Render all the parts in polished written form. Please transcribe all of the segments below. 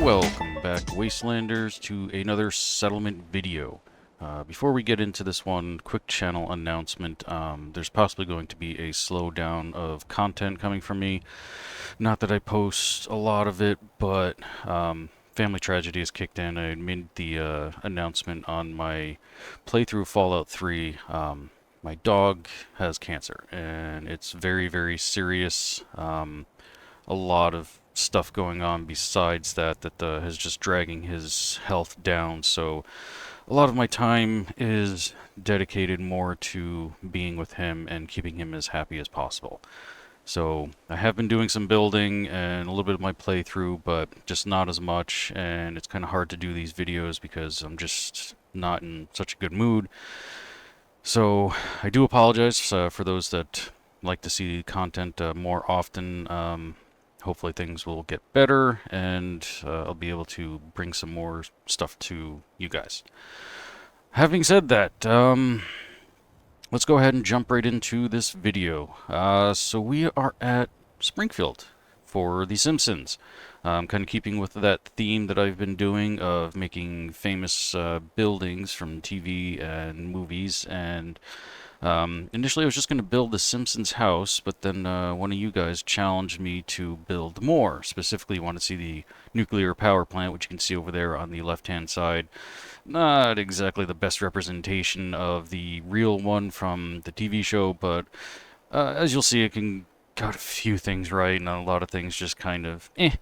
Welcome back, Wastelanders, to another settlement video. Before we get into this one, quick channel announcement. There's possibly going to be a slowdown of content coming from me. Not that I post a lot of it, but family tragedy has kicked in. I made the announcement on my playthrough Fallout 3. My dog has cancer, and it's very, very serious. A lot of stuff going on besides that is just dragging his health down, so a lot of my time is dedicated more to being with him and keeping him as happy as possible. So I have been doing some building and a little bit of my playthrough, but just not as much, and it's kind of hard to do these videos because I'm just not in such a good mood. So I do apologize for those that like to see content more often. Hopefully things will get better, and I'll be able to bring some more stuff to you guys. Having said that, let's go ahead and jump right into this video. So we are at Springfield for The Simpsons. Kind of keeping with that theme that I've been doing of making famous buildings from TV and movies, and initially I was just going to build the Simpsons House, but then one of you guys challenged me to build more. Specifically, you want to see the nuclear power plant, which you can see over there on the left-hand side. Not exactly the best representation of the real one from the TV show, but as you'll see, it got a few things right, and a lot of things just kind of eh.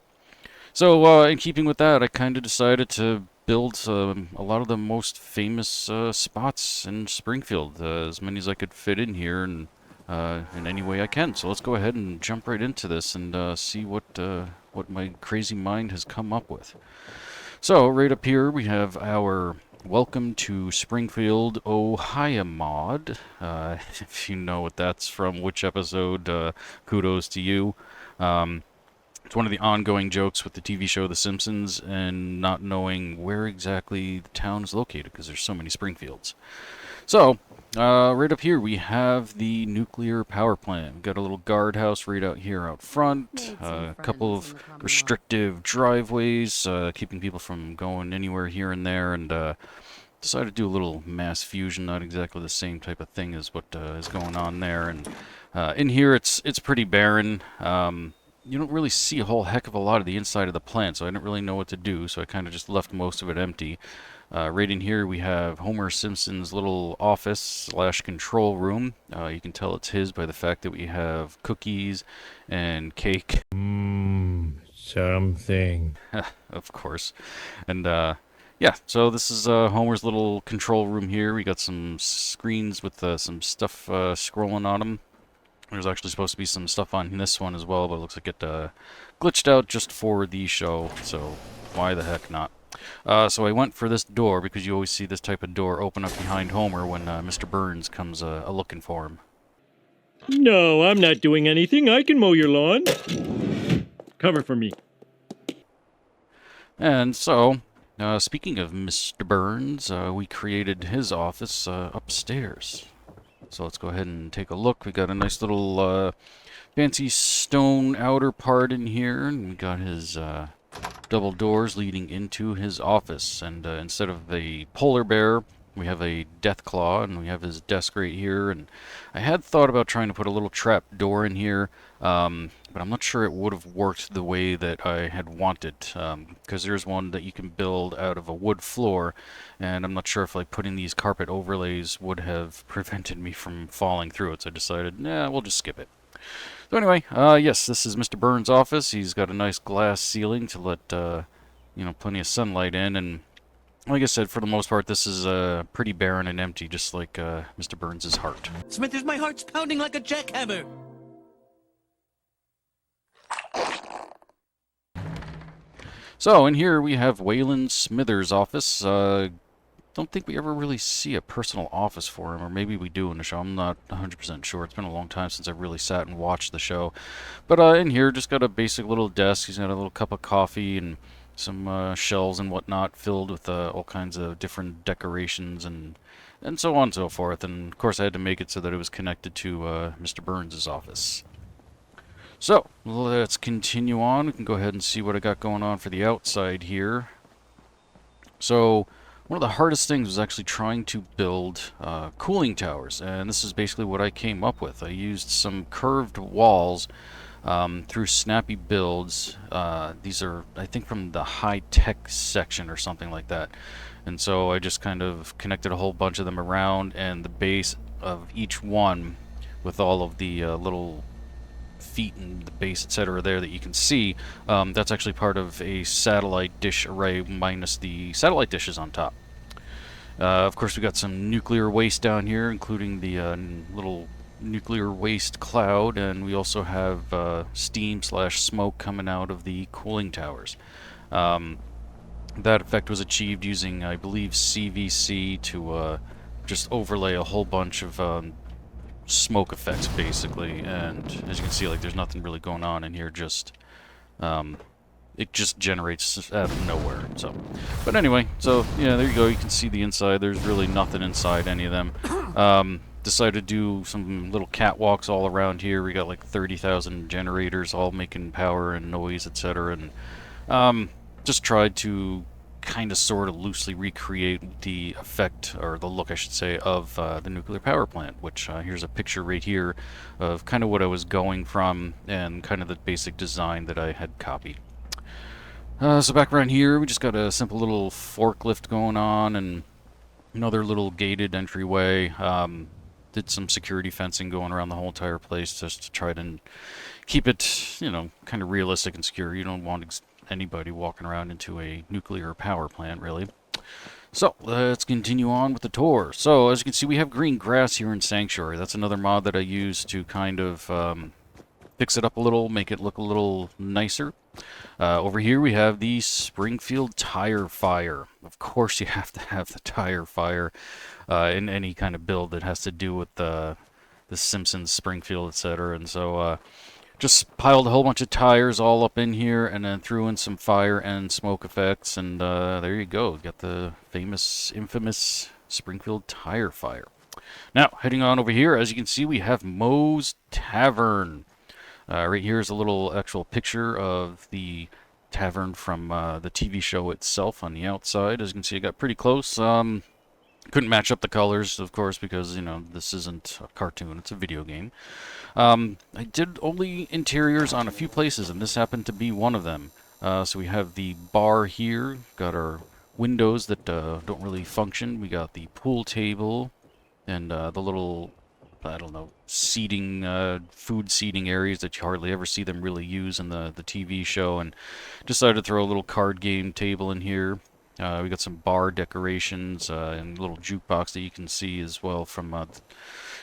So, in keeping with that, I kind of decided to build a lot of the most famous spots in Springfield, as many as I could fit in here, and in any way I can. So let's go ahead and jump right into this and see what my crazy mind has come up with. So right up here we have our Welcome to Springfield, Ohio mod. If you know what that's from, which episode, kudos to you. It's one of the ongoing jokes with the TV show The Simpsons and not knowing where exactly the town is located because there's so many Springfields. So, right up here we have the nuclear power plant. We've got a little guardhouse right out here out front. A couple of restrictive driveways, keeping people from going anywhere here and there, and decided to do a little mass fusion, not exactly the same type of thing as what is going on there. And in here it's pretty barren. You don't really see a whole heck of a lot of the inside of the plant, so I didn't really know what to do, so I kind of just left most of it empty. Right in here we have Homer Simpson's little office/control room. You can tell it's his by the fact that we have cookies and cake. Something. Of course. And yeah, so this is Homer's little control room here. We got some screens with some stuff scrolling on them. There's actually supposed to be some stuff on this one as well, but it looks like it glitched out just for the show, so why the heck not? So I went for this door because you always see this type of door open up behind Homer when Mr. Burns comes a-looking for him. No, I'm not doing anything. I can mow your lawn. Cover for me. And so, speaking of Mr. Burns, we created his office upstairs. So let's go ahead and take a look. We got a nice little fancy stone outer part in here, and we got his double doors leading into his office. And instead of a polar bear, we have a death claw, and we have his desk right here. And I had thought about trying to put a little trap door in here, but I'm not sure it would have worked the way that I had wanted, because there's one that you can build out of a wood floor, and I'm not sure if like putting these carpet overlays would have prevented me from falling through it, so I decided, nah, we'll just skip it. So anyway, yes, this is Mr. Burns' office. He's got a nice glass ceiling to let, you know, plenty of sunlight in, and like I said, for the most part, this is pretty barren and empty, just like Mr. Burns' heart. Smithers, my heart's pounding like a jackhammer. So, in here we have Waylon Smithers' office. Don't think we ever really see a personal office for him, or maybe we do in the show. I'm not 100% sure. It's been a long time since I really sat and watched the show. But in here, just got a basic little desk. He's got a little cup of coffee and some shelves and whatnot filled with all kinds of different decorations and so on and so forth. And, of course, I had to make it so that it was connected to Mr. Burns' office. So, let's continue on. We can go ahead and see what I got going on for the outside here. So, one of the hardest things was actually trying to build cooling towers, and this is basically what I came up with. I used some curved walls through Snappy Builds. These are, I think, from the high-tech section or something like that. And so I just kind of connected a whole bunch of them around, and the base of each one with all of the little feet and the base, etc. there that you can see, that's actually part of a satellite dish array minus the satellite dishes on top. Of course, we got some nuclear waste down here, including the little nuclear waste cloud, and we also have steam/smoke coming out of the cooling towers. That effect was achieved using, I believe, CVC to just overlay a whole bunch of smoke effects, basically. And as you can see, like, there's nothing really going on in here. Just it just generates out of nowhere. So, but anyway, so yeah, there you go. You can see the inside. There's really nothing inside any of them. Decided to do some little catwalks all around here. We got like 30,000 generators all making power and noise, etc. And just tried to kind of sort of loosely recreate the effect, or the look I should say, of the nuclear power plant, which here's a picture right here of kind of what I was going from and kind of the basic design that I had copied. So back around here, we just got a simple little forklift going on and another little gated entryway. Did some security fencing going around the whole entire place just to try to keep it, you know, kind of realistic and secure. You don't want anybody walking around into a nuclear power plant, really. So, let's continue on with the tour. So, as you can see, we have green grass here in Sanctuary. That's another mod that I use to kind of fix it up a little, make it look a little nicer. Over here we have the Springfield tire fire. Of course you have to have the tire fire in any kind of build that has to do with the Simpsons, Springfield, etc. And so just piled a whole bunch of tires all up in here and then threw in some fire and smoke effects, and there you go. Got the famous, infamous Springfield tire fire. Now, heading on over here, as you can see, we have Moe's Tavern. Right here is a little actual picture of the tavern from the TV show itself on the outside. As you can see, I got pretty close. Couldn't match up the colors, of course, because, you know, this isn't a cartoon, it's a video game. I did only interiors on a few places, and this happened to be one of them. So we have the bar here, got our windows that don't really function. We got the pool table and the little, I don't know, seating, food seating areas that you hardly ever see them really use in the TV show, and decided to throw a little card game table in here. We got some bar decorations and a little jukebox that you can see as well from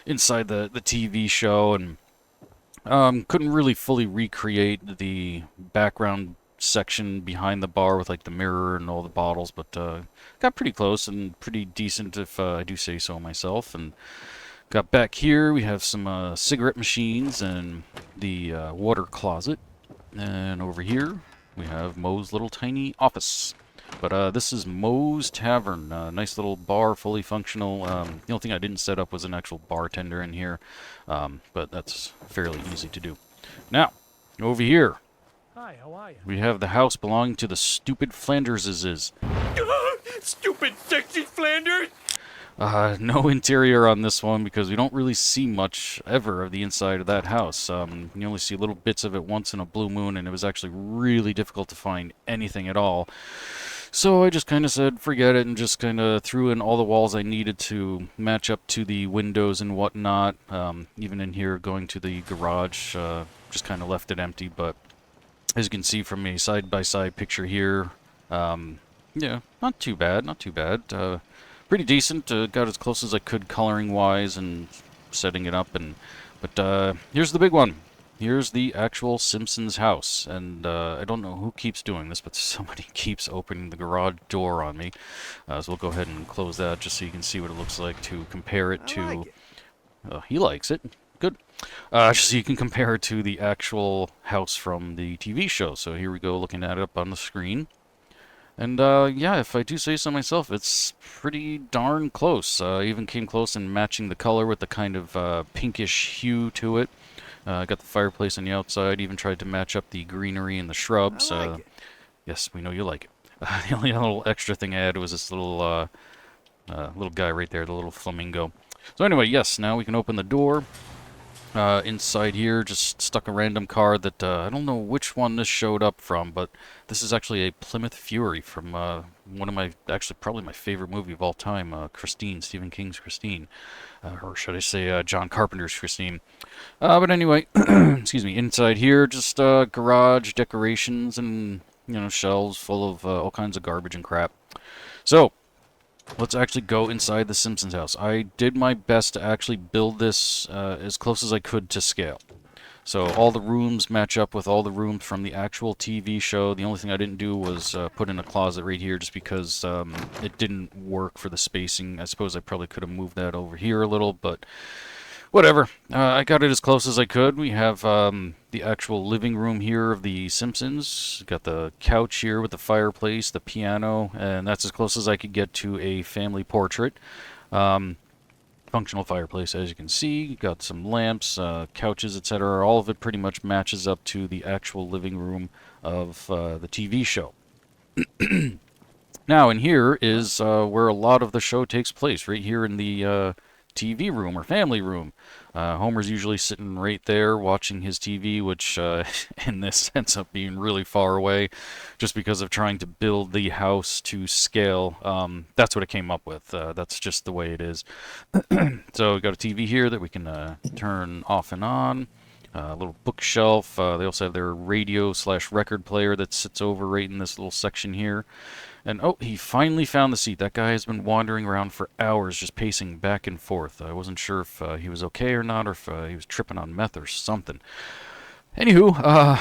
inside the TV show, and couldn't really fully recreate the background section behind the bar with like the mirror and all the bottles, but got pretty close and pretty decent, if I do say so myself. And got back here, we have some cigarette machines and the water closet. And over here, we have Moe's little tiny office. But this is Moe's Tavern. Nice little bar, fully functional. The only thing I didn't set up was an actual bartender in here. But that's fairly easy to do. Now, over here, Hi, how are you? we have the house belonging to the stupid Flanderses. Stupid sexy Flanders! No interior on this one because we don't really see much ever of the inside of that house. You only see little bits of it once in a blue moon, and it was actually really difficult to find anything at all. So I just kind of said forget it and just kind of threw in all the walls I needed to match up to the windows and whatnot. Even in here going to the garage, just kind of left it empty. But as you can see from a side-by-side picture here, yeah, not too bad, not too bad. Pretty decent. Got as close as I could coloring-wise and setting it up. But here's the big one. Here's the actual Simpsons house. And I don't know who keeps doing this, but somebody keeps opening the garage door on me. So we'll go ahead and close that just so you can see what it looks like to compare it to... like it. He likes it. Good. Just so you can compare it to the actual house from the TV show. So here we go, looking at it up on the screen. And yeah, if I do say so myself, it's pretty darn close. Even came close in matching the color with the kind of pinkish hue to it. Got the fireplace on the outside, even tried to match up the greenery and the shrubs. I like it. Yes, we know you like it. The only little extra thing I had was this little guy right there, the little flamingo. So anyway, yes, now we can open the door. Inside here, just stuck a random card that I don't know which one this showed up from, but this is actually a Plymouth Fury from one of my, actually probably my favorite movie of all time, Christine, Stephen King's Christine. Or should I say John Carpenter's Christine. But anyway, excuse me, inside here, just garage decorations and, shelves full of all kinds of garbage and crap. So, let's actually go inside the Simpsons house. I did my best to actually build this as close as I could to scale. So all the rooms match up with all the rooms from the actual TV show. The only thing I didn't do was put in a closet right here just because it didn't work for the spacing. I suppose I probably could have moved that over here a little, but whatever. I got it as close as I could. We have the actual living room here of the Simpsons. Got the couch here with the fireplace, the piano, and that's as close as I could get to a family portrait. Functional fireplace, as you can see. Got some lamps, couches, etc. All of it pretty much matches up to the actual living room of the TV show. Now, in here is where a lot of the show takes place, right here in the TV room or family room. Homer's usually sitting right there watching his TV, which in this ends up being really far away just because of trying to build the house to scale. That's what it came up with. That's just the way it is. So we've got a TV here that we can turn off and on. A little bookshelf. They also have their radio/record player that sits over right in this little section here. And oh, he finally found the seat. That guy has been wandering around for hours just pacing back and forth. I wasn't sure if he was okay or not, or if he was tripping on meth or something. Anywho,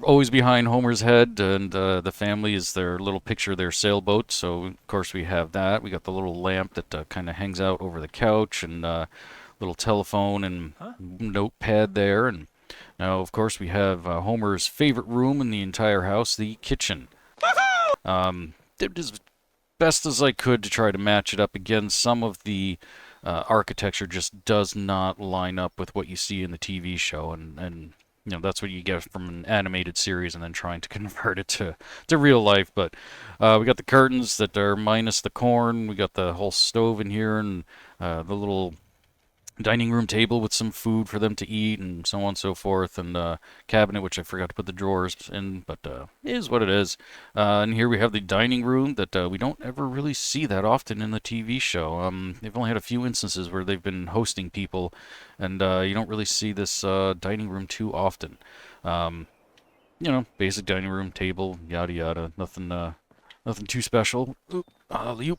always behind Homer's head, and the family is their little picture of their sailboat. So, of course, we have that. We got the little lamp that kind of hangs out over the couch, and little telephone and notepad there. And now, of course, we have Homer's favorite room in the entire house, the kitchen. Did as best as I could to try to match it up. Again, some of the architecture just does not line up with what you see in the TV show, and that's what you get from an animated series, and then trying to convert it to real life. But we got the curtains that are minus the corn. We got the whole stove in here, and the little dining room table with some food for them to eat, and so on and so forth, and cabinet, which I forgot to put the drawers in, but is what it is. And here we have the dining room that we don't ever really see that often in the TV show. They've only had a few instances where they've been hosting people, and you don't really see this dining room too often. Basic dining room table, yada yada, nothing too special. Oop,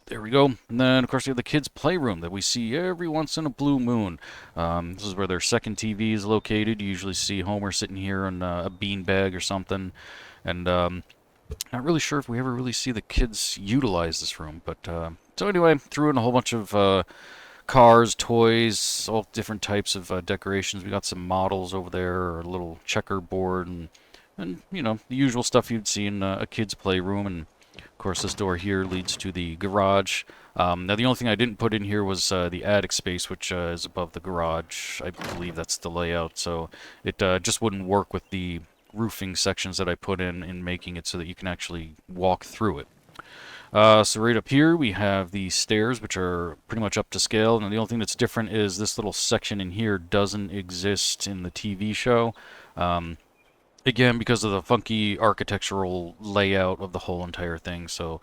there we go. And then, of course, we have the kids' playroom that we see every once in a blue moon. This is where their second TV is located. You usually see Homer sitting here on a beanbag or something. And not really sure if we ever really see the kids utilize this room. But so anyway, threw in a whole bunch of cars, toys, all different types of decorations. We got some models over there, a little checkerboard, and the usual stuff you'd see in a kid's playroom. And of course, this door here leads to the garage. Now, the only thing I didn't put in here was the attic space, which is above the garage. I believe that's the layout, so it just wouldn't work with the roofing sections that I put in making it so that you can actually walk through it. So right up here, we have the stairs, which are pretty much up to scale. And the only thing that's different is this little section in here doesn't exist in the TV show. Again, because of the funky architectural layout of the whole entire thing. So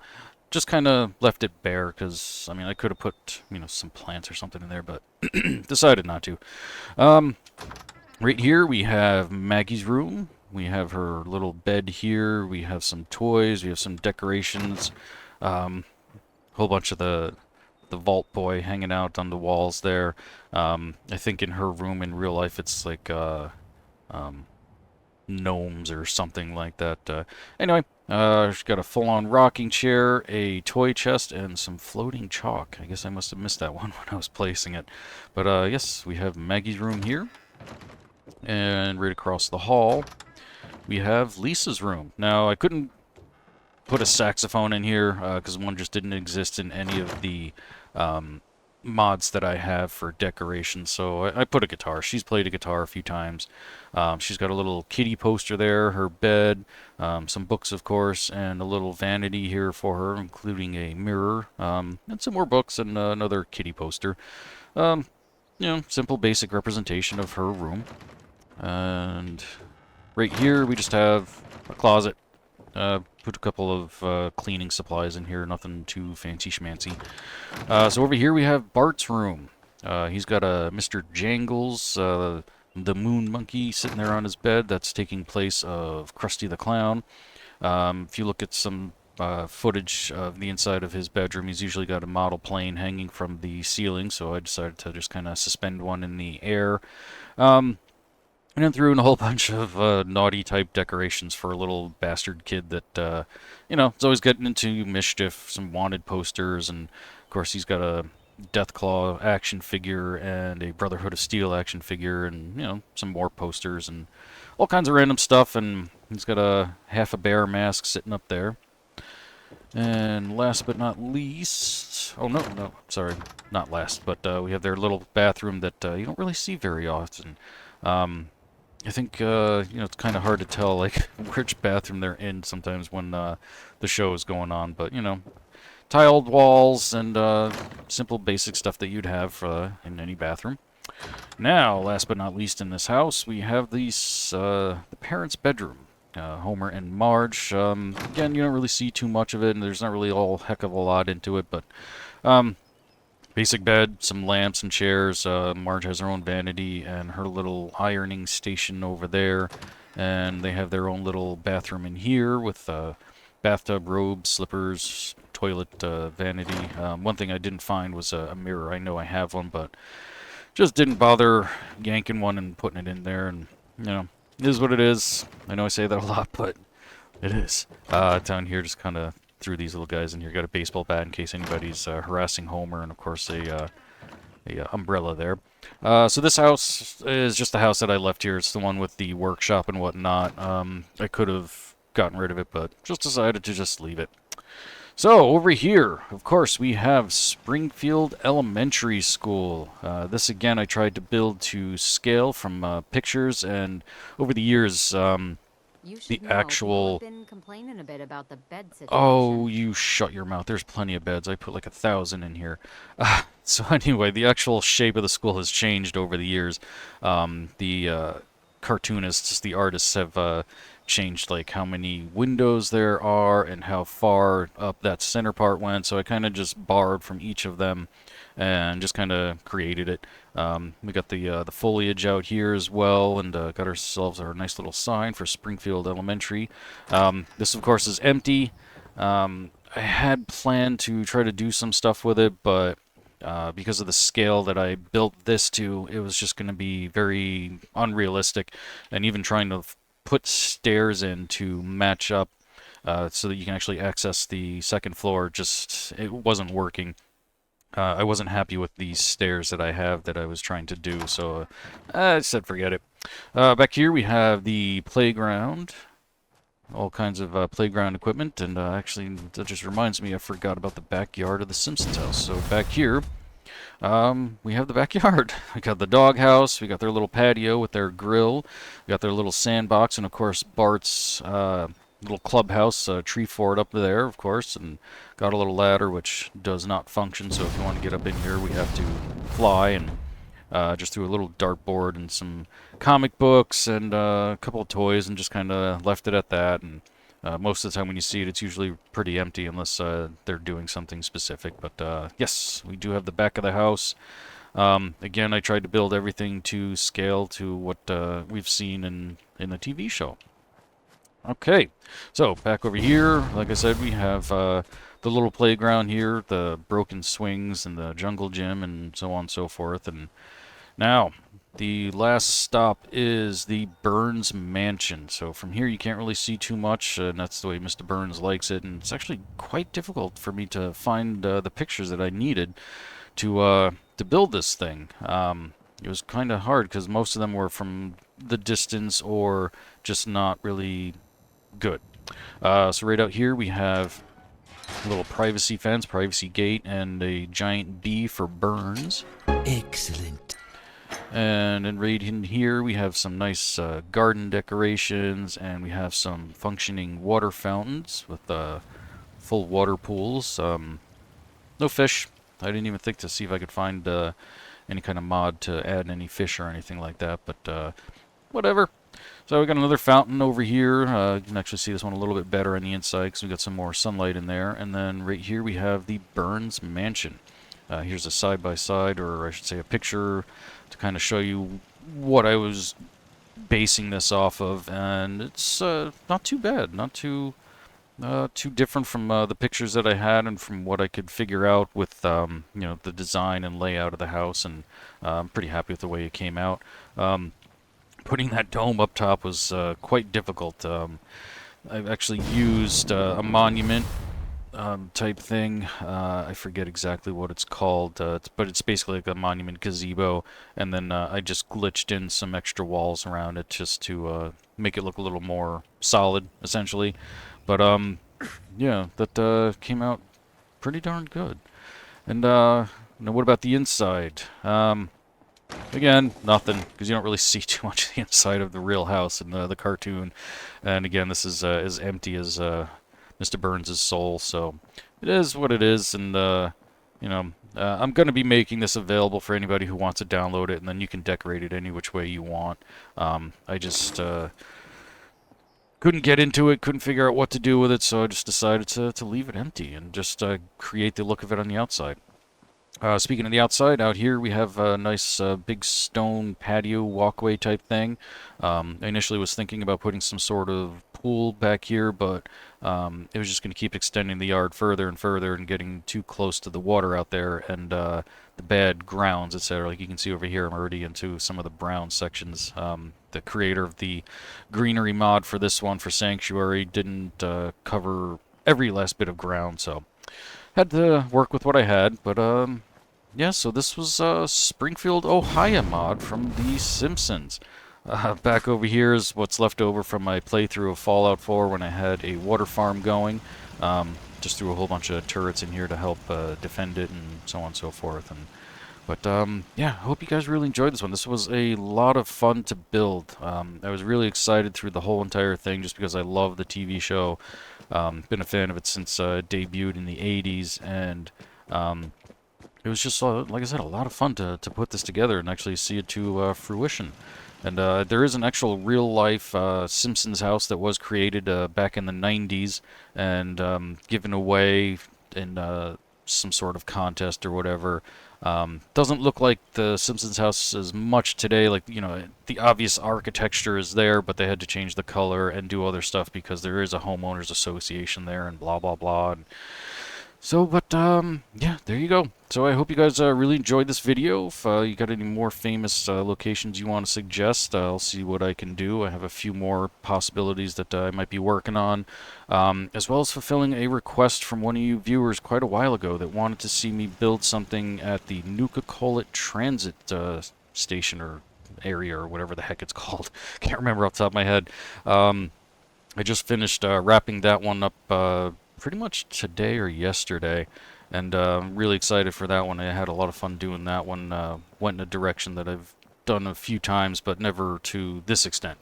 just kind of left it bare because, I could have put, some plants or something in there, but decided not to. Right here, we have Maggie's room. We have her little bed here. We have some toys. We have some decorations. Whole bunch of the Vault Boy hanging out on the walls there. I think in her room in real life, it's like, gnomes or something like that. Anyway, she's got a full-on rocking chair, a toy chest, and some floating chalk. I guess I must have missed that one when I was placing it. But yes, we have Maggie's room here. And right across the hall, we have Lisa's room. Now, I couldn't put a saxophone in here because one just didn't exist in any of the mods that I have for decoration. So I put a guitar. She's played a guitar a few times. She's got a little kitty poster there, her bed, some books, of course, and a little vanity here for her, including a mirror, and some more books and another kitty poster. You know, simple, basic representation of her room. And right here, we just have a closet. Put a couple of cleaning supplies in here, nothing too fancy schmancy. So over here we have Bart's room. He's got a Mr. Jangles, the moon monkey, sitting there on his bed. That's taking place of Krusty the Clown. If you look at some footage of the inside of his bedroom, he's usually got a model plane hanging from the ceiling, so I decided to just kind of suspend one in the air. And then threw in a whole bunch of naughty type decorations for a little bastard kid that, you know, is always getting into mischief, some wanted posters, and of course he's got a Deathclaw action figure and a Brotherhood of Steel action figure, and, you know, some more posters and all kinds of random stuff, and he's got a half a bear mask sitting up there. And last but not least, oh no, sorry, not last, but we have their little bathroom that you don't really see very often. I think, you know, it's kind of hard to tell, like, which bathroom they're in sometimes when the show is going on. But, you know, tiled walls and simple basic stuff that you'd have in any bathroom. Now, last but not least in this house, we have the parents' bedroom. Homer and Marge. Again, you don't really see too much of it, and there's not really a heck of a lot into it, but... basic bed, some lamps and chairs. Marge has her own vanity and her little ironing station over there. And they have their own little bathroom in here with bathtub, robes, slippers, toilet, vanity. One thing I didn't find was a mirror. I know I have one, but just didn't bother yanking one and putting it in there. And, you know, it is what it is. I know I say that a lot, but it is. Down here, just kind of threw these little guys in here. Got a baseball bat in case anybody's harassing Homer, and of course a umbrella there. So this house is just the house that I left here. It's the one with the workshop and whatnot. I could have gotten rid of it, but just decided to just leave it. So over here, of course, we have Springfield Elementary School. This again I tried to build to scale from pictures, and over the years the actual... been complaining a bit about the bed situation. Oh, you shut your mouth. There's plenty of beds. I put like 1,000 in here. So anyway, the actual shape of the school has changed over the years. The cartoonists, the artists have changed like how many windows there are and how far up that center part went. So I kind of just borrowed from each of them and just kind of created it. We got the foliage out here as well, and got ourselves our nice little sign for Springfield Elementary. This, of course, is empty. I had planned to try to do some stuff with it, but because of the scale that I built this to, it was just going to be very unrealistic, and even trying to put stairs in to match up so that you can actually access the second floor, just it wasn't working. I wasn't happy with these stairs that I have that I was trying to do, so I said forget it. Back here we have the playground, all kinds of playground equipment, and actually that just reminds me I forgot about the backyard of the Simpsons house. So back here we have the backyard. We got the dog house, we got their little patio with their grill, we got their little sandbox, and of course Bart's little clubhouse, tree fort up there, of course, and got a little ladder which does not function, so if you want to get up in here we have to fly, and just threw a little dartboard and some comic books and a couple of toys and just kind of left it at that. And most of the time when you see it, it's usually pretty empty unless they're doing something specific. But yes, we do have the back of the house. Again, I tried to build everything to scale to what we've seen in the TV show. Okay, so back over here, like I said, we have the little playground here, the broken swings and the jungle gym and so on and so forth. And now, the last stop is the Burns Mansion. So from here you can't really see too much, and that's the way Mr. Burns likes it. And it's actually quite difficult for me to find the pictures that I needed to build this thing. It was kind of hard because most of them were from the distance or just not really good. So right out here we have a little privacy fence, privacy gate, and a giant B for Burns. Excellent. And then right in here we have some nice garden decorations, and we have some functioning water fountains with full water pools. No fish. I didn't even think to see if I could find any kind of mod to add any fish or anything like that, but whatever. So we got another fountain over here. You can actually see this one a little bit better on the inside because we got some more sunlight in there. And then right here we have the Burns Mansion. Here's a side-by-side, or I should say a picture, to kind of show you what I was basing this off of. And it's not too bad, not too different from the pictures that I had and from what I could figure out with you know, the design and layout of the house. And I'm pretty happy with the way it came out. Putting that dome up top was quite difficult. I've actually used a monument type thing. I forget exactly what it's called, but it's basically like a monument gazebo, and then I just glitched in some extra walls around it just to make it look a little more solid, essentially. But yeah, that came out pretty darn good. And now what about the inside? Again, nothing, because you don't really see too much of the inside of the real house in the cartoon. And again, this is as empty as Mr. Burns' soul, so it is what it is. And you know, I'm going to be making this available for anybody who wants to download it, and then you can decorate it any which way you want. I just couldn't get into it, couldn't figure out what to do with it, so I just decided to leave it empty and just create the look of it on the outside. Speaking of the outside, out here we have a nice big stone patio walkway type thing. I initially was thinking about putting some sort of pool back here, but it was just going to keep extending the yard further and further and getting too close to the water out there and the bad grounds, etc. Like you can see over here, I'm already into some of the brown sections. The creator of the greenery mod for this one for Sanctuary didn't cover every last bit of ground, so had to work with what I had. But yeah, so this was Springfield, Ohio mod from The Simpsons. Back over here is what's left over from my playthrough of Fallout 4 when I had a water farm going. Just threw a whole bunch of turrets in here to help defend it and so on and so forth. But yeah, I hope you guys really enjoyed this one. This was a lot of fun to build. I was really excited through the whole entire thing just because I love the TV show. Been a fan of it since it debuted in the 80s, and it was just, like I said, a lot of fun to put this together and actually see it to fruition. And there is an actual real-life Simpsons house that was created back in the 90s and given away in some sort of contest or whatever. Doesn't look like the Simpsons house as much today. Like, you know, the obvious architecture is there, but they had to change the color and do other stuff because there is a homeowners association there and blah, blah, blah. And so, but, yeah, there you go. So I hope you guys really enjoyed this video. If you got any more famous locations you want to suggest, I'll see what I can do. I have a few more possibilities that I might be working on, as well as fulfilling a request from one of you viewers quite a while ago that wanted to see me build something at the Nuka-Cola Transit station or area or whatever the heck it's called. Can't remember off the top of my head. I just finished wrapping that one up pretty much today or yesterday, and I'm really excited for that one. I had a lot of fun doing that one. Went in a direction that I've done a few times, but never to this extent.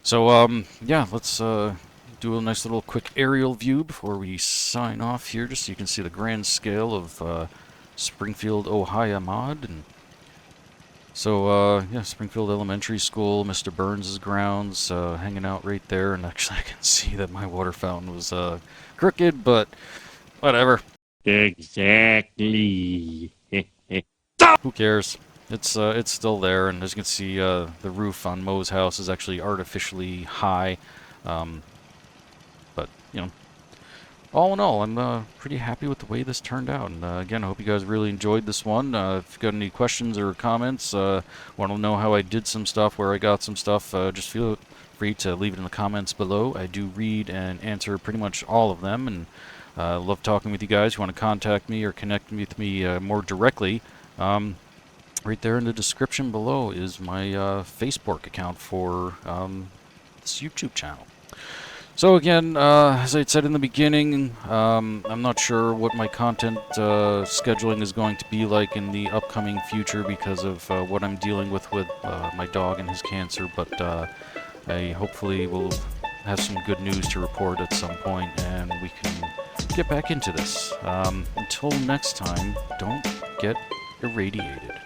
So yeah, let's do a nice little quick aerial view before we sign off here, just so you can see the grand scale of Springfield, Ohio mod. And so yeah, Springfield Elementary School, Mr. Burns' grounds, hanging out right there. And actually I can see that my water fountain was crooked, but whatever. Exactly. Who cares? It's still there, and as you can see, the roof on Mo's house is actually artificially high. But you know, all in all, I'm pretty happy with the way this turned out. And again, I hope you guys really enjoyed this one. If you've got any questions or comments, want to know how I did some stuff, where I got some stuff, just feel free to leave it in the comments below. I do read and answer pretty much all of them, and love talking with you guys. If you want to contact me or connect with me more directly, right there in the description below is my Facebork account for this YouTube channel. So again, as I said in the beginning, I'm not sure what my content scheduling is going to be like in the upcoming future because of what I'm dealing with my dog and his cancer, but I hopefully will have some good news to report at some point and we can get back into this. Until next time, don't get irradiated.